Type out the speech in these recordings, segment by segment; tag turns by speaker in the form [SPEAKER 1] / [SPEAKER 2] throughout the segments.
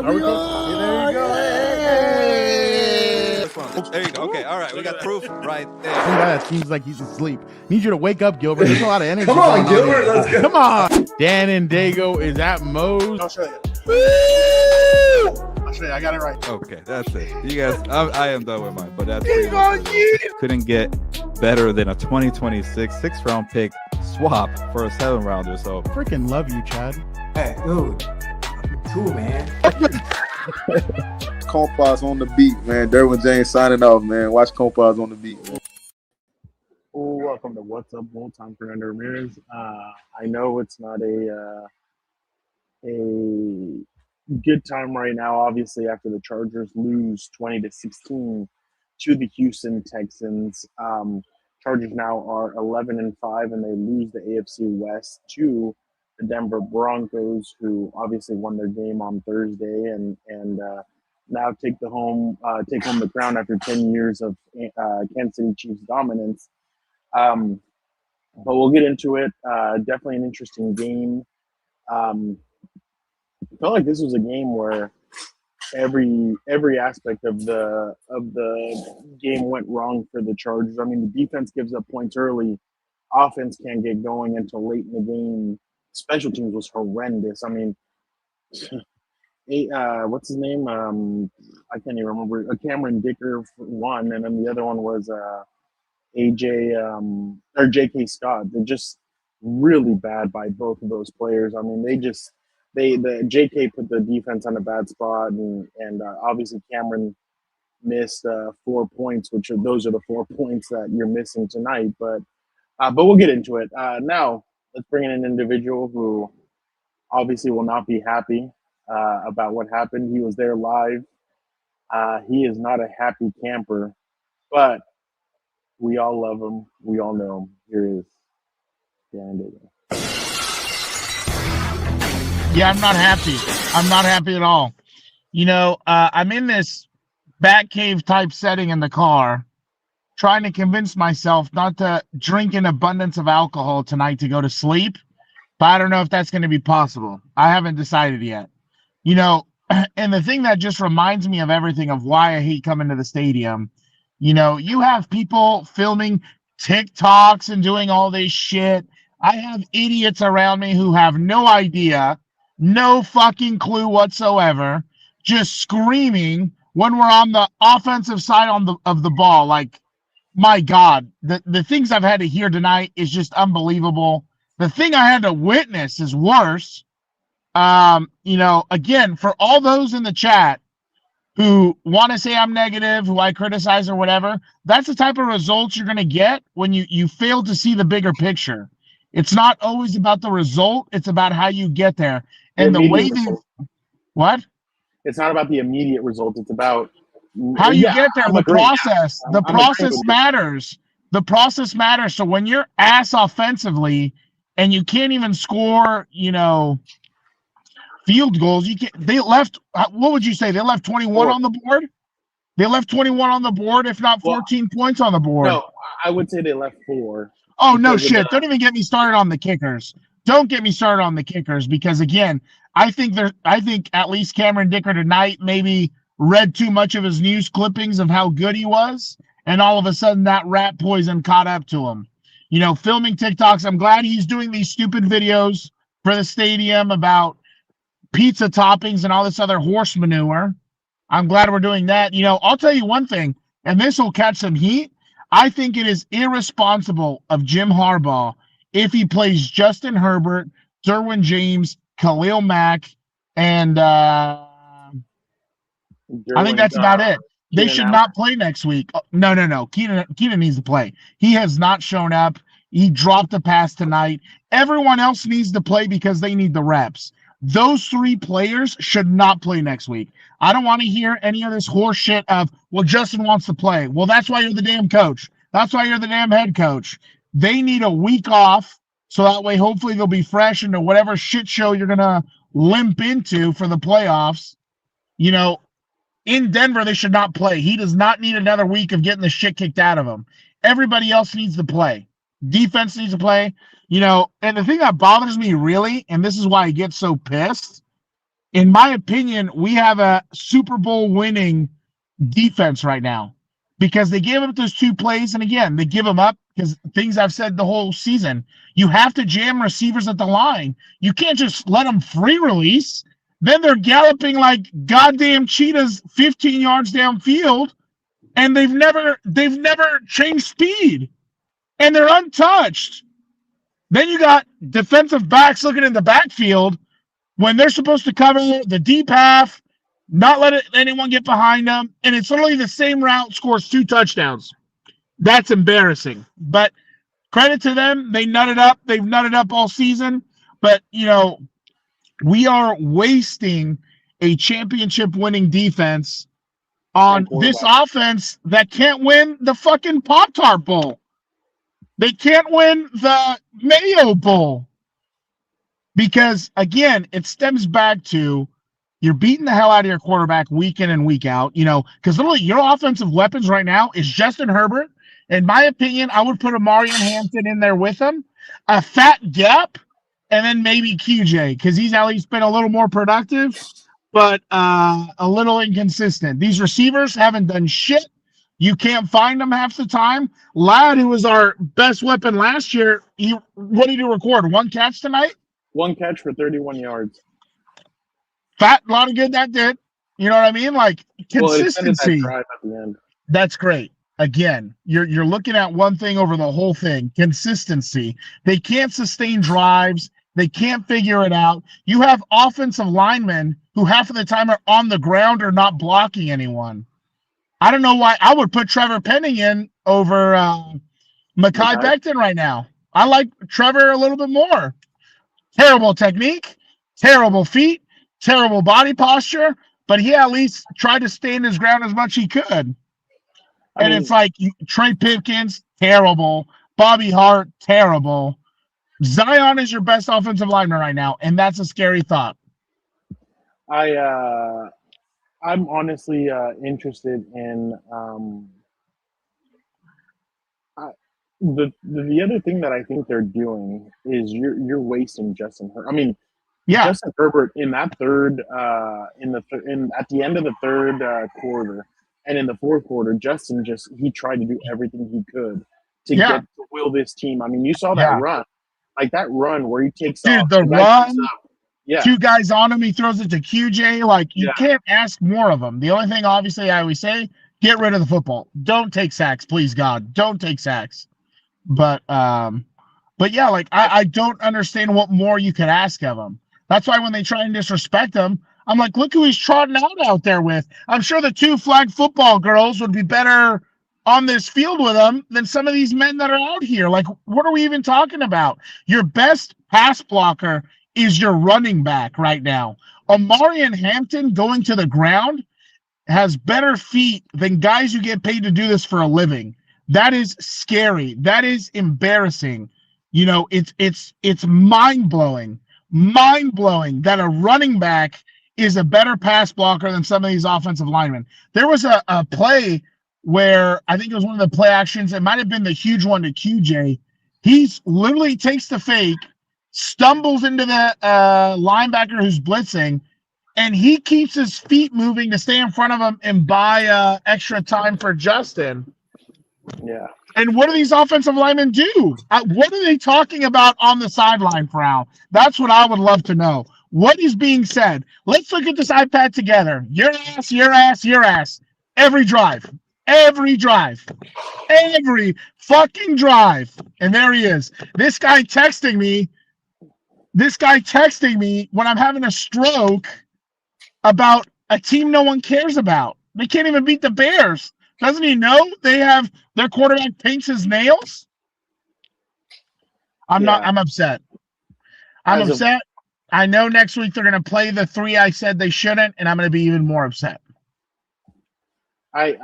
[SPEAKER 1] There we go. There you go. Hey.
[SPEAKER 2] There you go. Okay, all right. We got proof right there.
[SPEAKER 1] That seems like he's asleep. Need you to wake up, Gilbert. There's a lot of energy.
[SPEAKER 3] Come on, Gilbert. Let's go.
[SPEAKER 1] Come on. Dan and Dago is at Moe's.
[SPEAKER 4] I'll show you. I'll show you. I got it right.
[SPEAKER 2] Okay, that's it. You guys, I am done with mine, but that's couldn't get better than a 2026 6th-round pick swap for a 7th-rounder. So
[SPEAKER 1] Freaking love you, Chad.
[SPEAKER 3] Hey, dude. Too, man.
[SPEAKER 5] Compas on the beat, man. Derwin James signing off, man. Watch Compas on the beat, man.
[SPEAKER 4] Welcome to What's Up Bull Time for Ramirez. I know it's not a good time right now, obviously, after the Chargers lose 20-16 to the Houston Texans. Chargers now are 11-5, and they lose the AFC West to the Denver Broncos, who obviously won their game on Thursday and now take home the crown after 10 years of Kansas City Chiefs dominance. But we'll get into it. Definitely an interesting game. I felt like this was a game where every aspect of the game went wrong for the Chargers. I mean, the defense gives up points early. Offense can't get going until late in the game. Special teams was horrendous. I mean, what's his name? I can't even remember. Cameron Dicker won, and then the other one was J.K. Scott. They're just really bad by both of those players. I mean, the J.K. put the defense on a bad spot, and obviously Cameron missed 4 points, those are the 4 points that you're missing tonight. But we'll get into it. Now, let's bring in an individual who obviously will not be happy about what happened. He was there live. He is not a happy camper, but we all love him. We all know him. Here he is. Dan.
[SPEAKER 6] Yeah, I'm not happy. I'm not happy at all. You know, I'm in this Batcave type setting in the car, trying to convince myself not to drink an abundance of alcohol tonight to go to sleep. But I don't know if that's going to be possible. I haven't decided yet. You know, and the thing that just reminds me of everything of why I hate coming to the stadium, you know, you have people filming TikToks and doing all this shit. I have idiots around me who have no idea, no fucking clue whatsoever, just screaming when we're on the offensive side of the ball. Like, my God, the things I've had to hear tonight is just unbelievable. The thing I had to witness is worse. You know, again, for all those in the chat who want to say I'm negative, who I criticize or whatever, that's the type of results you're going to get when you fail to see the bigger picture. It's not always about the result. It's about how you get there. And the way what?
[SPEAKER 4] It's not about the immediate result. It's about
[SPEAKER 6] how you get there. The process. The process matters. The process matters. So when you're ass offensively and you can't even score, you know, field goals, they left, what would you say? They left 21 on the board? They left 21 on the board, if not 14 points on the board.
[SPEAKER 4] No, I would say they left 4.
[SPEAKER 6] Oh, no shit. Don't even get me started on the kickers. Don't get me started on the kickers because, again, I think at least Cameron Dicker tonight maybe read too much of his news clippings of how good he was, and all of a sudden that rat poison caught up to him. You know, filming TikToks. I'm glad he's doing these stupid videos for the stadium about pizza toppings and all this other horse manure. I'm glad we're doing that. You know, I'll tell you one thing, and this will catch some heat. I think it is irresponsible of Jim Harbaugh if he plays Justin Herbert, Derwin James, Khalil Mack, and I think that's about it. They should not play next week. No. Keenan needs to play. He has not shown up. He dropped a pass tonight. Everyone else needs to play because they need the reps. Those 3 players should not play next week. I don't want to hear any of this horse shit of, well, Justin wants to play. Well, that's why you're the damn coach. That's why you're the damn head coach. They need a week off so that way hopefully they'll be fresh into whatever shit show you're going to limp into for the playoffs. You know, in Denver, they should not play. He does not need another week of getting the shit kicked out of him. Everybody else needs to play. Defense needs to play. You know, and the thing that bothers me really, and this is why I get so pissed, In my opinion, we have a Super Bowl winning defense right now because they gave up those 2 plays. And again, they give them up because things I've said the whole season, you have to jam receivers at the line. You can't just let them free release. Then they're galloping like goddamn cheetahs 15 yards downfield, and they've never changed speed, and they're untouched. Then you got defensive backs looking in the backfield when they're supposed to cover the deep half, not let anyone get behind them, and it's literally the same route, scores 2 touchdowns. That's embarrassing. But credit to them, they nutted up. They've nutted up all season. But, we are wasting a championship-winning defense on this offense that can't win the fucking Pop-Tart Bowl. They can't win the Mayo Bowl. Because, again, it stems back to you're beating the hell out of your quarterback week in and week out, because literally your offensive weapons right now is Justin Herbert. In my opinion, I would put Amari Hampton in there with him, a fat gap, and then maybe QJ, because he's at least been a little more productive, but a little inconsistent. These receivers haven't done shit. You can't find them half the time. Ladd, who was our best weapon last year, what did he record? 1 catch tonight?
[SPEAKER 4] 1 catch for 31 yards.
[SPEAKER 6] Fat, a lot of good that did. You know what I mean? Like consistency.
[SPEAKER 4] That drive at the end.
[SPEAKER 6] That's great. Again, you're looking at one thing over the whole thing. Consistency. They can't sustain drives. They can't figure it out. You have offensive linemen who half of the time are on the ground or not blocking anyone. I don't know why I would put Trevor Penning in over Mekhi Becton right now. I like Trevor a little bit more. Terrible technique, terrible feet, terrible body posture, but he at least tried to stand his ground as much as he could. It's like Trey Pipkins, terrible. Bobby Hart, terrible. Zion is your best offensive lineman right now, and that's a scary thought.
[SPEAKER 4] I'm honestly interested in the other thing that I think they're doing is you're wasting Justin Herbert. Justin Herbert in that third at the end of the third quarter and in the fourth quarter, Justin he tried to do everything he could to get to will this team. You saw that run, like that run where he takes off.
[SPEAKER 6] The run. 2 guys on him, he throws it to QJ. Like, you can't ask more of him. The only thing, obviously, I always say, get rid of the football. Don't take sacks, please, God. Don't take sacks. But yeah, like, I don't understand what more you could ask of him. That's why when they try and disrespect him, I'm like, look who he's trotting out there with. I'm sure the 2 flag football girls would be better on this field with him than some of these men that are out here. Like, what are we even talking about? Your best pass blocker is your running back right now. Amari Hampton going to the ground has better feet than guys who get paid to do this for a living. That is scary. That is embarrassing. It's mind-blowing that a running back is a better pass blocker than some of these offensive linemen. There was a play where I think it was one of the play actions. It might have been the huge one to QJ. He's literally takes the fake, stumbles into the linebacker who's blitzing, and he keeps his feet moving to stay in front of him and buy extra time for Justin.
[SPEAKER 4] Yeah.
[SPEAKER 6] And what do these offensive linemen do? What are they talking about on the sideline, Frau? That's what I would love to know. What is being said? Let's look at this iPad together. Your ass, your ass, your ass. Every drive. Every drive. Every fucking drive. And there he is. This guy texting me when I'm having a stroke about a team no one cares about. They can't even beat the Bears. Doesn't he know they have their quarterback paints his nails? I'm upset. I'm upset. I know next week they're going to play the 3 I said they shouldn't, and I'm going to be even more upset.
[SPEAKER 4] I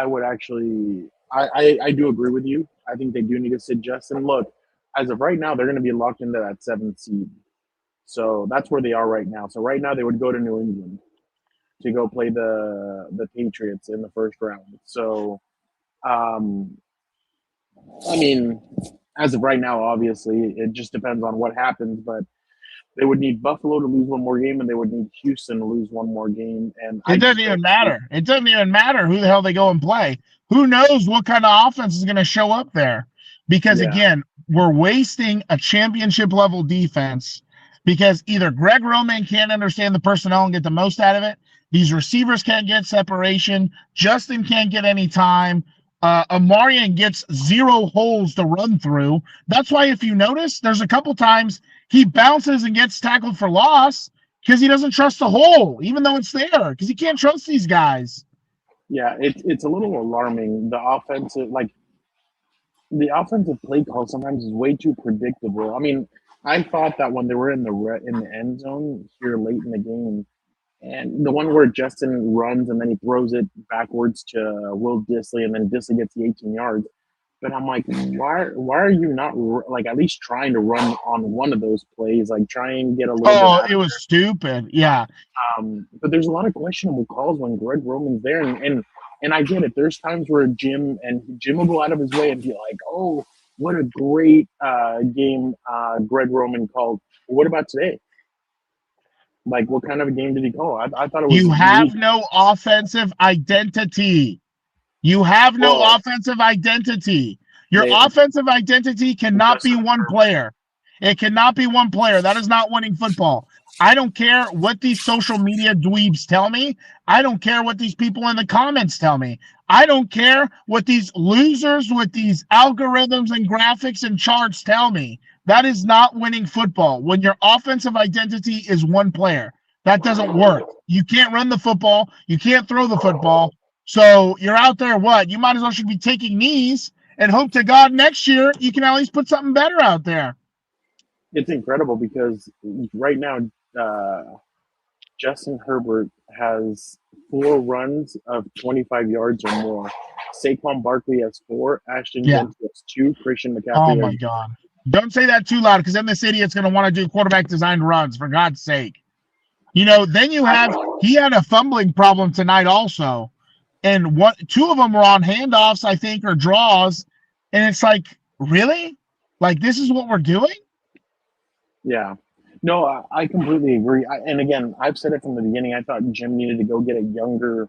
[SPEAKER 4] would actually I do agree with you. I think they do need to sit Justin. Look, as of right now, they're going to be locked into that 7th seed. So that's where they are right now. So right now they would go to New England to go play the Patriots in the first round. So, as of right now, obviously, it just depends on what happens. But They would need Buffalo to lose one more game, and they would need Houston to lose one more game. And
[SPEAKER 6] It doesn't even matter. It doesn't even matter who the hell they go and play. Who knows what kind of offense is going to show up there? Because, again, we're wasting a championship-level defense because either Greg Roman can't understand the personnel and get the most out of it. These receivers can't get separation. Justin can't get any time. Amarian gets 0 holes to run through. That's why, if you notice, there's a couple times he bounces and gets tackled for loss because he doesn't trust the hole, even though it's there, because he can't trust these guys.
[SPEAKER 4] Yeah, it's a little alarming. The offensive play call sometimes is way too predictable. I mean, I thought that when they were in the end zone here late in the game, and the one where Justin runs and then he throws it backwards to Will Dissly, and then Dissly gets the 18 yards. But I'm like, why are you not like at least trying to run on one of those plays? Like try and get a little.
[SPEAKER 6] Oh, it was stupid. Yeah.
[SPEAKER 4] But there's a lot of questionable calls when Greg Roman's there, and I get it. There's times where Jim will go out of his way and be like, oh, what a great game Greg Roman called. What about today? Like, what kind of a game did he call? I thought it was.
[SPEAKER 6] You have no offensive identity. You have no offensive identity. Your offensive identity cannot be one player. It cannot be one player. That is not winning football. I don't care what these social media dweebs tell me. I don't care what these people in the comments tell me. I don't care what these losers with these algorithms and graphics and charts tell me. That is not winning football. When your offensive identity is one player, that doesn't work. You can't run the football. You can't throw the football. So you're out there, what? You might as well should be taking knees and hope to God next year you can at least put something better out there.
[SPEAKER 4] It's incredible because right now, Justin Herbert has 4 runs of 25 yards or more. Saquon Barkley has 4. Ashton Jones has 2. Christian McCaffrey.
[SPEAKER 6] Oh my God! Don't say that too loud, because then this idiot's going to want to do quarterback designed runs. For God's sake, Then he had a fumbling problem tonight also, and 2 of them were on handoffs, I think, or draws, and it's like, really, like this is what we're doing?
[SPEAKER 4] Yeah. No, I completely agree. And again, I've said it from the beginning. I thought Jim needed to go get a younger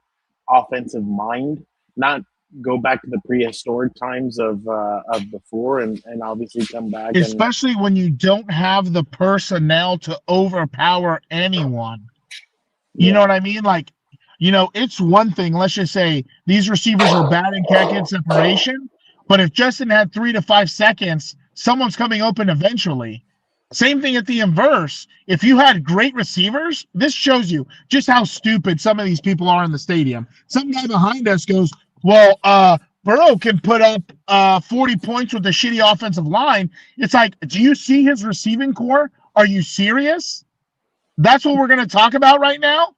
[SPEAKER 4] offensive mind, not go back to the prehistoric times of before, and obviously come back.
[SPEAKER 6] Especially when you don't have the personnel to overpower anyone. You know what I mean? Like, it's one thing. Let's just say these receivers are bad and can't get separation, but if Justin had 3 to 5 seconds, someone's coming open eventually. Same thing at the inverse. If you had great receivers, this shows you just how stupid some of these people are in the stadium. Some guy behind us goes, well, Burrow can put up 40 points with a shitty offensive line. It's like, do you see his receiving core? Are you serious? That's what we're going to talk about right now?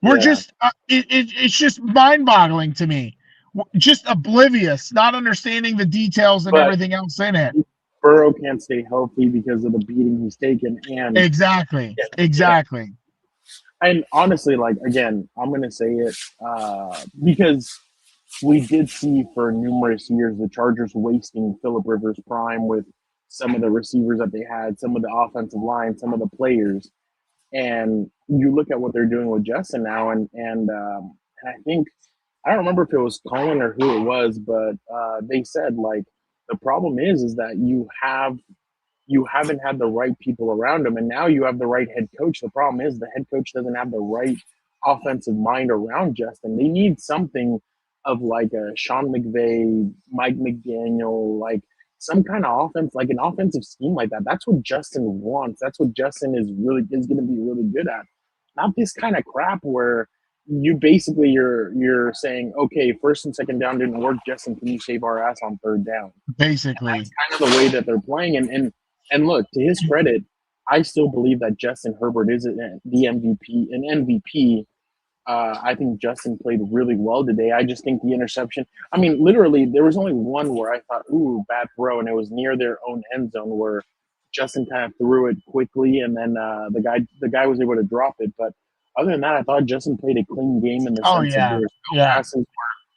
[SPEAKER 6] We're just it's just mind-boggling to me. Just oblivious, not understanding the details and everything else in it.
[SPEAKER 4] Burrow can't stay healthy because of the beating he's taken. And
[SPEAKER 6] exactly.
[SPEAKER 4] And honestly, like, again, I'm going to say it because we did see for numerous years the Chargers wasting Phillip Rivers' prime with some of the receivers that they had, some of the offensive line, some of the players. And you look at what they're doing with Justin now, and I think, I don't remember if it was Colin or who it was, but they said, like, the problem is that you haven't had the right people around him, and now you have the right head coach. The problem is the head coach doesn't have the right offensive mind around Justin. They need something of like a Sean McVay, Mike McDaniel, like some kind of offense, like an offensive scheme like that. That's what Justin wants. That's what Justin is going to be really good at. Not this kind of crap where you basically you're saying, okay, first and second down didn't work. Justin, can you save our ass on third down?
[SPEAKER 6] Basically,
[SPEAKER 4] and that's kind of the way that they're playing. And look, to his credit, I still believe that Justin Herbert is the MVP, an MVP. I think Justin played really well today. I just think the interception. I mean, literally, there was only one where I thought, "Ooh, bad throw," and it was near their own end zone where Justin kind of threw it quickly, and then the guy was able to drop it. But other than that, I thought Justin played a clean game in the sense of passes.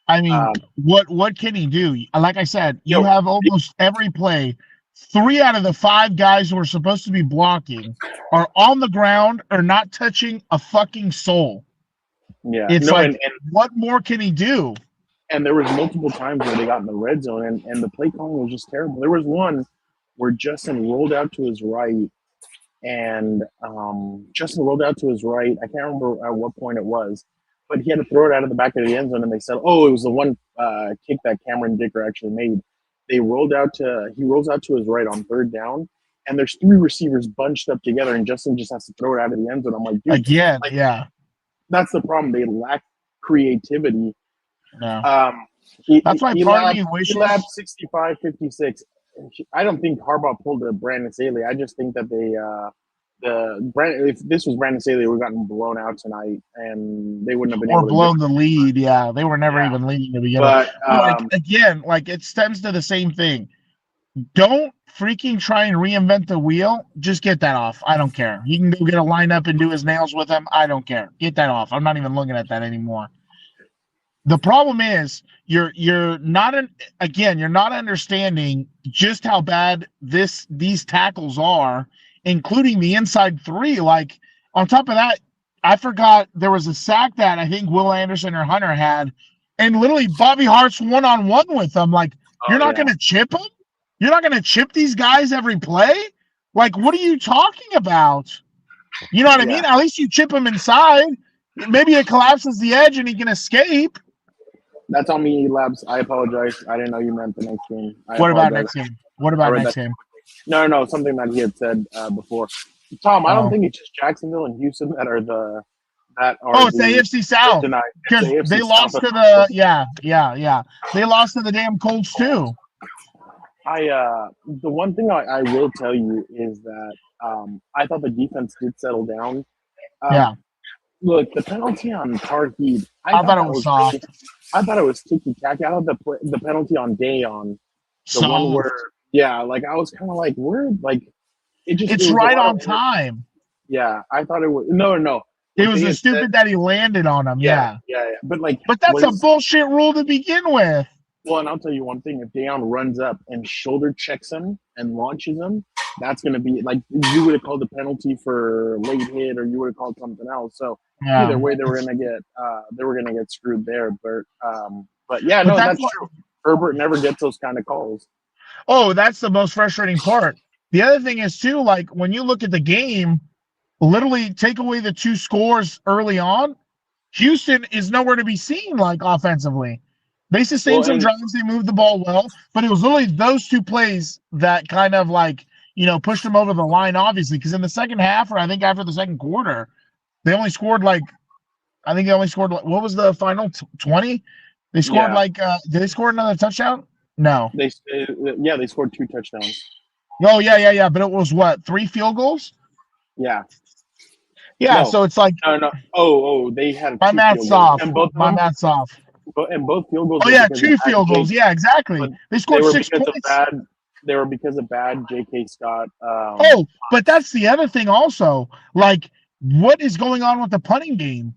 [SPEAKER 6] I mean, what can he do? Like I said, you have almost every play 3 out of the 5 guys who are supposed to be blocking are on the ground or not touching a fucking soul.
[SPEAKER 4] Yeah.
[SPEAKER 6] It's
[SPEAKER 4] no,
[SPEAKER 6] like,
[SPEAKER 4] and
[SPEAKER 6] what more can he do?
[SPEAKER 4] and there was multiple times where they got in the red zone, and the play calling was just terrible. There was one where Justin rolled out to his right, and Justin rolled out to his right. I can't remember at what point it was, but he had to throw it out of the back of the end zone, and they said, "Oh, it was the one kick that Cameron Dicker actually made." He rolls out to his right on 3rd down, and there's 3 receivers bunched up together, and Justin just has to throw it out of the end zone. I'm like, dude,
[SPEAKER 6] Again,
[SPEAKER 4] like,
[SPEAKER 6] yeah.
[SPEAKER 4] that's the problem. They lack creativity.
[SPEAKER 6] No. That's why part of me wishes.
[SPEAKER 4] 65-56. I don't think Harbaugh pulled a Brandon Staley. I just think that if this was Brandon Staley, we would have gotten blown out tonight, and they wouldn't have been
[SPEAKER 6] Or
[SPEAKER 4] able to
[SPEAKER 6] blown the lead. Yeah, they were never even leading to begin with.
[SPEAKER 4] But
[SPEAKER 6] Again, like it stems to the same thing. Don't freaking try and reinvent the wheel. Just get that off. I don't care. You can go get a lineup and do his nails with him. I don't care. Get that off. I'm not even looking at that anymore. The problem is you're not you're not understanding just how bad these tackles are, including the inside 3. Like on top of that, I forgot there was a sack that I think Will Anderson or Hunter had, and literally Bobby Hart's one-on-one with them. Like, you're not going to chip them? You're not going to chip these guys every play? Like, what are you talking about? You know what I mean? At least you chip him inside. Maybe it collapses the edge and he can escape.
[SPEAKER 4] That's on me, Labs. I apologize. I didn't know you meant the next game.
[SPEAKER 6] What about next game? What about next game?
[SPEAKER 4] No, something that he had said before. Tom, I don't think it's just Jacksonville and Houston that are
[SPEAKER 6] it's the AFC South. Because they lost to the They lost to the damn Colts too.
[SPEAKER 4] The one thing I will tell you is that I thought the defense did settle down. Look, the penalty on Tarheed,
[SPEAKER 6] I thought it was soft.
[SPEAKER 4] I thought it was ticky-tacky. I thought the penalty on Dayon, the one where, I was kind of like, it's
[SPEAKER 6] right on time.
[SPEAKER 4] Yeah, I thought it was. No.
[SPEAKER 6] It was the stupid that he landed on him. Yeah. But that's a bullshit rule to begin with.
[SPEAKER 4] Well, and I'll tell you one thing: if Dayon runs up and shoulder checks him and launches him, that's going to be like you would have called a penalty for late hit, or you would have called something else. So either way, they were going to get screwed there. But that's true. Herbert never gets those kind of calls.
[SPEAKER 6] Oh, that's the most frustrating part. The other thing is too, like when you look at the game, literally take away the 2 scores early on, Houston is nowhere to be seen. Like offensively. They sustained some drives. They moved the ball well, but it was literally those 2 plays that kind of pushed them over the line, obviously, because in the second half, or I think after the second quarter, they only scored what was the final 20? They scored did they score another touchdown? No.
[SPEAKER 4] They scored 2 touchdowns.
[SPEAKER 6] Oh, yeah. But it was what, 3 field goals?
[SPEAKER 4] Yeah.
[SPEAKER 6] Yeah, no. So it's like
[SPEAKER 4] no. Oh, they had
[SPEAKER 6] my math's off. My math's off.
[SPEAKER 4] And both field goals.
[SPEAKER 6] Oh yeah, 2 field goals. Yeah, exactly. They scored 6 points.
[SPEAKER 4] They were because of bad J.K. Scott.
[SPEAKER 6] But that's the other thing also. Like, what is going on with the punting game?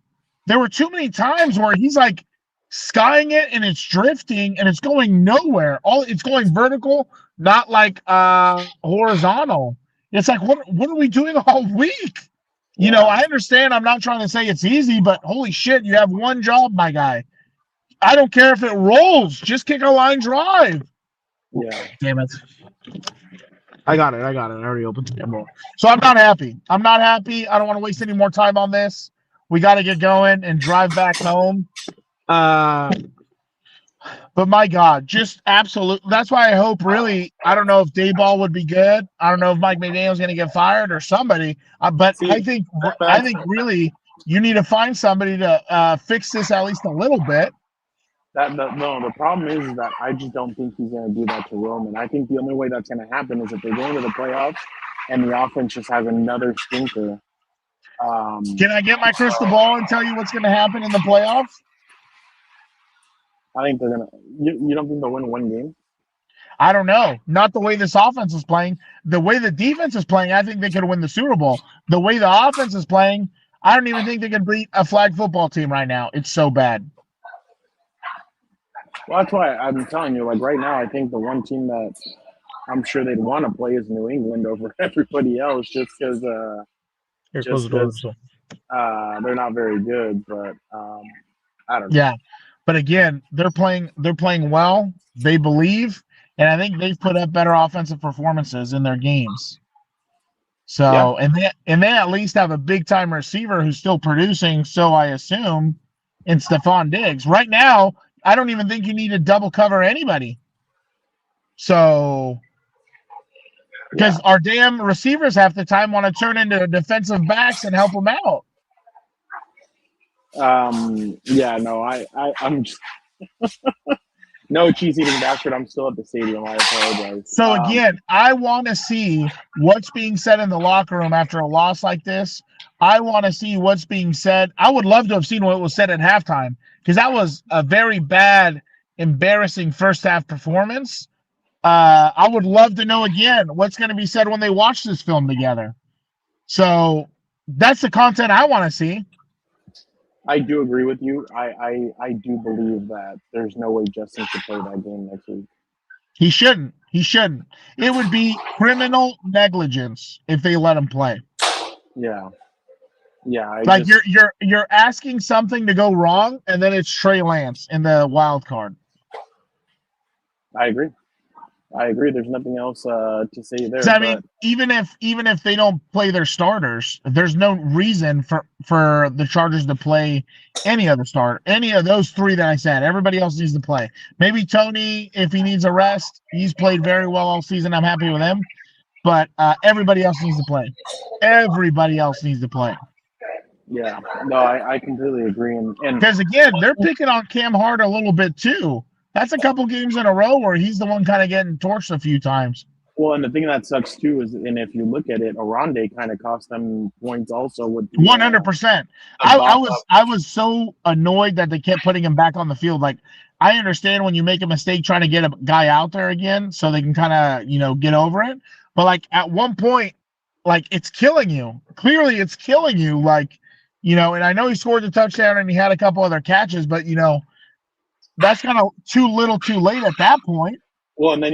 [SPEAKER 6] There were too many times where he's like skying it and it's drifting and it's going nowhere. It's going vertical, not like horizontal. It's like, what are we doing all week? You know, I understand. I'm not trying to say it's easy, but holy shit, you have one job, my guy. I don't care if it rolls. Just kick a line drive.
[SPEAKER 4] Yeah.
[SPEAKER 6] Damn it. I got it. I already opened the camera. So I'm not happy. I don't want to waste any more time on this. We got to get going and drive back home. But my God, just absolute. That's why I hope really, I don't know if Dayball would be good. I don't know if Mike McDaniel's going to get fired or somebody. But I think really you need to find somebody to fix this at least a little bit.
[SPEAKER 4] The problem is that I just don't think he's going to do that to Roman. I think the only way that's going to happen is if they go into the playoffs and the offense just has another stinker.
[SPEAKER 6] Can I get my crystal ball and tell you what's going to happen in the playoffs?
[SPEAKER 4] I think they're going to – you don't think they'll win 1 game?
[SPEAKER 6] I don't know. Not the way this offense is playing. The way the defense is playing, I think they could win the Super Bowl. The way the offense is playing, I don't even think they can beat a flag football team right now. It's so bad.
[SPEAKER 4] Well, that's why I'm telling you, like right now, I think the one team that I'm sure they'd want to play as New England over everybody else just because
[SPEAKER 6] Here goes the door. So.
[SPEAKER 4] they're not very good. But I don't know.
[SPEAKER 6] Yeah, but again, they're playing well. They believe, and I think they've put up better offensive performances in their games. So,
[SPEAKER 4] Yeah.
[SPEAKER 6] and they at least have a big time receiver who's still producing. So I assume in Stephon Diggs. Right now, I don't even think you need to double cover anybody. So, because our damn receivers half the time want to turn into defensive backs and help them out.
[SPEAKER 4] Yeah, no, I'm just no cheese eating bastard. I'm still at the stadium. I apologize.
[SPEAKER 6] So again, I want to see what's being said in the locker room after a loss like this. I want to see what's being said. I would love to have seen what was said at halftime because that was a very bad, embarrassing first half performance. I would love to know again what's going to be said when they watch this film together. So that's the content I want to see.
[SPEAKER 4] I do agree with you. I do believe that there's no way Justin should play that game next week.
[SPEAKER 6] He shouldn't. He shouldn't. It would be criminal negligence if they let him play.
[SPEAKER 4] Yeah.
[SPEAKER 6] You're asking something to go wrong, and then it's Trey Lance in the wild card.
[SPEAKER 4] I agree. There's nothing else to say there.
[SPEAKER 6] I mean, even if they don't play their starters, there's no reason for the Chargers to play any of those three that I said. Everybody else needs to play. Maybe Tony, if he needs a rest, he's played very well all season. I'm happy with him. But everybody else needs to play. Everybody else needs to play.
[SPEAKER 4] Yeah, no, I completely agree. And
[SPEAKER 6] because again, they're picking on Cam Hart a little bit too. That's a couple games in a row where he's the one kind of getting torched a few times.
[SPEAKER 4] Well, and the thing that sucks too is, and if you look at it, Aronde kind of cost them points also with
[SPEAKER 6] 100%. I was so annoyed that they kept putting him back on the field. Like, I understand when you make a mistake trying to get a guy out there again so they can kind of get over it. But like at one point, like it's killing you. Clearly, it's killing you. Like, and I know he scored the touchdown and he had a couple other catches, but that's kind of too little, too late at that point.
[SPEAKER 4] Well, and then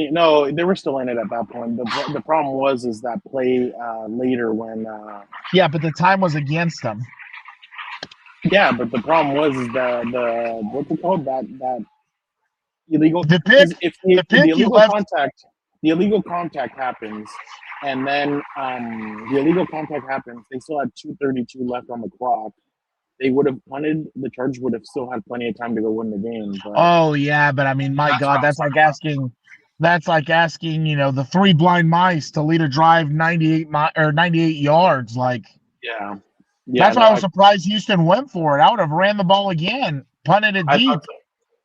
[SPEAKER 4] they were still in it at that point. The problem was that play later when.
[SPEAKER 6] Yeah, but the time was against them.
[SPEAKER 4] Yeah, but the problem was the what's it called that illegal.
[SPEAKER 6] The pick.
[SPEAKER 4] If the illegal contact happens, and then the illegal contact happens, they still had 2:32 left on the clock. They would have punted. The Chargers would have still had plenty of time to go win the game. But
[SPEAKER 6] oh yeah, but I mean, my God, that's like asking, the three blind mice to lead a drive 98 yards. Like,
[SPEAKER 4] yeah,
[SPEAKER 6] that's why I was surprised Houston went for it. I would have ran the ball again, punted it deep.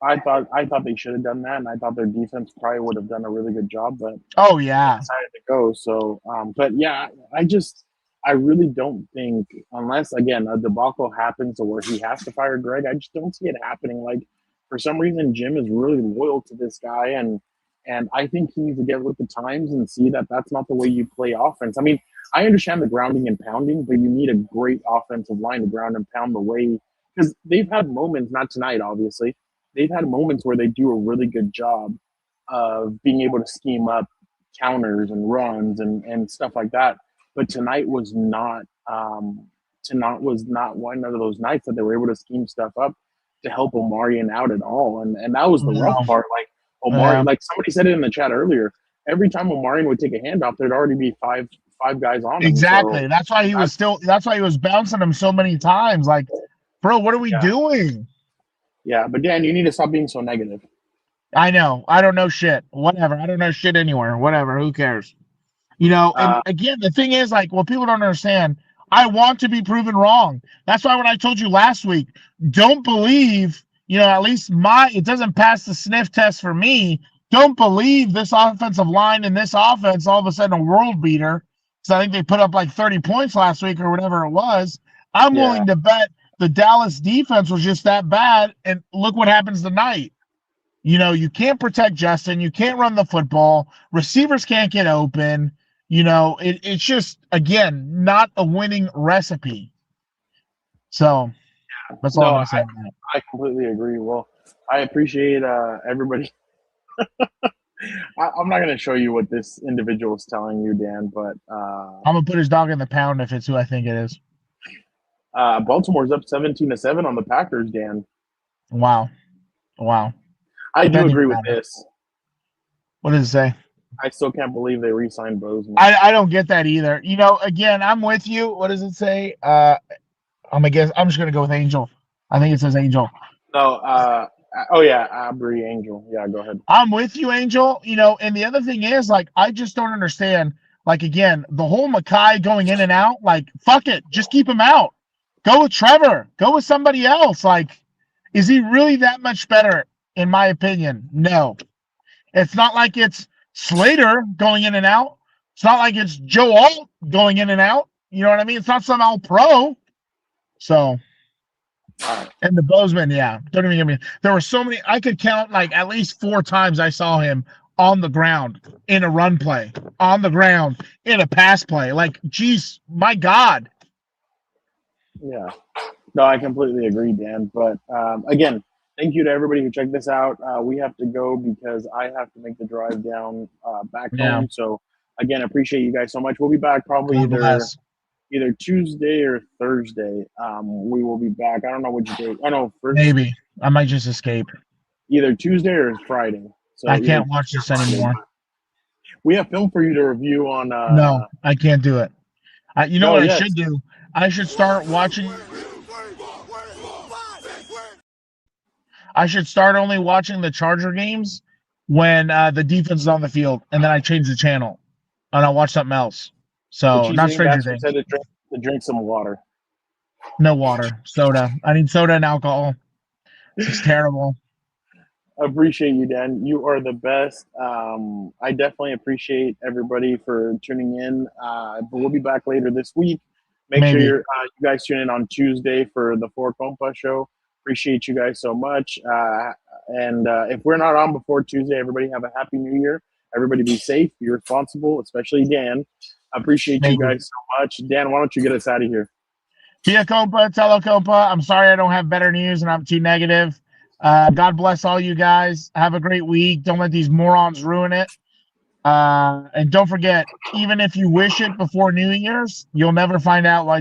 [SPEAKER 4] I thought they should have done that, and I thought their defense probably would have done a really good job. But
[SPEAKER 6] oh yeah,
[SPEAKER 4] they decided to go. So, but yeah, I really don't think, unless, again, a debacle happens where he has to fire Greg, I just don't see it happening. Like, for some reason, Jim is really loyal to this guy, and I think he needs to get with the times and see that that's not the way you play offense. I mean, I understand the grounding and pounding, but you need a great offensive line to ground and pound the way, because they've had moments, not tonight, obviously, they've had moments where they do a really good job of being able to scheme up counters and runs and stuff like that. But tonight was not one of those nights that they were able to scheme stuff up to help Omarion out at all. And that was the rough part. Like Omarion, like somebody said it in the chat earlier, every time Omarion would take a handoff, there'd already be five guys on him.
[SPEAKER 6] Exactly. So that's why he was bouncing him so many times. Like, bro, what are we doing?
[SPEAKER 4] Yeah, but Dan, you need to stop being so negative.
[SPEAKER 6] I know. I don't know shit. Whatever. I don't know shit anywhere. Whatever. Who cares? And again, the thing is, like, what people don't understand, I want to be proven wrong. That's why when I told you last week, don't believe, at least it doesn't pass the sniff test for me. Don't believe this offensive line and this offense all of a sudden a world beater. Because I think they put up like 30 points last week or whatever it was. I'm willing to bet the Dallas defense was just that bad. And look what happens tonight. You can't protect Justin. You can't run the football. Receivers can't get open. It's just, again, not a winning recipe. So that's all I'm saying.
[SPEAKER 4] I completely agree. Well, I appreciate everybody. I'm not going to show you what this individual is telling you, Dan, but
[SPEAKER 6] I'm gonna put his dog in the pound if it's who I think it is.
[SPEAKER 4] Baltimore's up 17-7 on the Packers, Dan.
[SPEAKER 6] Wow.
[SPEAKER 4] I do
[SPEAKER 6] Depending
[SPEAKER 4] agree with
[SPEAKER 6] on it.
[SPEAKER 4] this.
[SPEAKER 6] What does it say?
[SPEAKER 4] I still can't believe they re-signed Bozeman.
[SPEAKER 6] I don't get that either. You know, again, I'm with you. What does it say? I'm just gonna go with Angel. I think it says Angel.
[SPEAKER 4] No, oh yeah, Aubrey Angel. Yeah, go ahead.
[SPEAKER 6] I'm with you, Angel. You know, and the other thing is, like, I just don't understand. Like, again, the whole Mackay going in and out. Like, fuck it, just keep him out. Go with Trevor. Go with somebody else. Like, is he really that much better? In my opinion, no. It's not like it's Slater going in and out. It's not like it's Joe Alt going in and out. You know what I mean? It's not some all-pro. So, and the Bozeman, yeah. Don't even get me. There were so many. I could count like at least 4 times I saw him on the ground in a run play, on the ground in a pass play. Like, geez, my God.
[SPEAKER 4] Yeah. No, I completely agree, Dan. But again, thank you to everybody who checked this out. We have to go because I have to make the drive down back home. So, again, appreciate you guys so much. We'll be back probably either Tuesday or Thursday. We will be back. I don't know which day. Oh, no, first.
[SPEAKER 6] Maybe. I might just escape.
[SPEAKER 4] Either Tuesday or Friday. So
[SPEAKER 6] I can't watch this anymore.
[SPEAKER 4] We have film for you to review on.
[SPEAKER 6] No, I can't do it. You know what I should do? I should start watching. I should start only watching the Charger games when the defense is on the field, and then I change the channel, and I'll watch something else. So, not Stranger Things.
[SPEAKER 4] To drink some water.
[SPEAKER 6] No water, soda. I need soda and alcohol. It's terrible.
[SPEAKER 4] I appreciate you, Dan. You are the best. I definitely appreciate everybody for tuning in. But we'll be back later this week. Make sure you guys tune in on Tuesday for the Compas show. Appreciate you guys so much. And if we're not on before Tuesday, everybody have a happy new year. Everybody be safe, be responsible, especially Dan. I appreciate you guys so much. Dan, why don't you get us out of here?
[SPEAKER 6] Via Compa, tele Compa. I'm sorry I don't have better news and I'm too negative. God bless all you guys. Have a great week. Don't let these morons ruin it. And don't forget, even if you wish it before New Year's, you'll never find out why